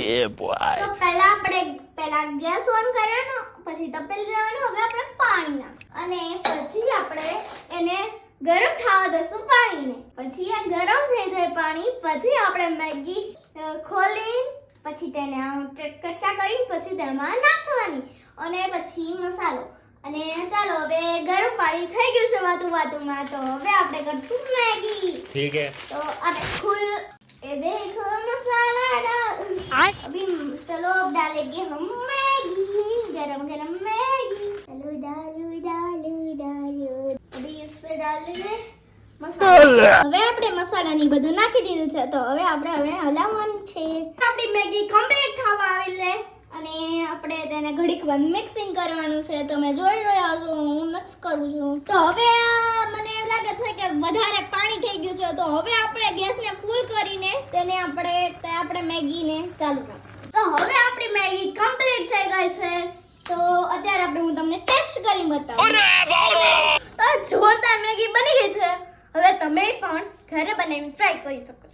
એ boy તો પહેલા gas on કર્યો પછી તપેલી લેવાનું હવે આપણે પાણી નાખશું અને પછી આપણે એને ગરમ થવા દઈશું પાણીને પછી આ ગરમ થઈ જાય પાણી પછી આપણે મેગી ખોલી પછી તેને આમ કટકા કરી પછી તેમાં નાખવાની અને પછી મસાલો અને ચાલો હવે ગરમ પાણી થઈ ગયું છે વાતુમાં તો હવે આપણે કરશું મેગી ઠીક હે तो अब खुल ये देखो मसाला डाल अभी चलो अब डालेंगे हम मैगी गरम गरम मैगी चलो डालो अभी इस पे डालेंगे मसाला હવે આપણે મસાલાની બધું નાખી દીધું છે તો હવે આપણે હલાવવાની છે આપણી મેગી કમ્પ્લીટ થવા આવી લે અને આપણે તેને ઘડીક વાર મિક્સિંગ કરવાનું છે તમે જોઈ રહ્યા છો હું મિક્સ કરું છું તો હવે મને એમ લાગે છે કે વધારે પાણી થઈ ગયું છે તો હવે આપણે ગેસને ફૂલ કરીને તેને આપણે મેગીને ચાલુ રાખીશું તો હવે આપણી મેગી કમ્પ્લીટ થઈ ગઈ છે તો અત્યારે હું તમને ટેસ્ટ કરીને બતાવું તો જોરદાર મેગી બની ગઈ છે હવે તમે પણ ઘરે બનાવીને ટ્રાય કરી શકો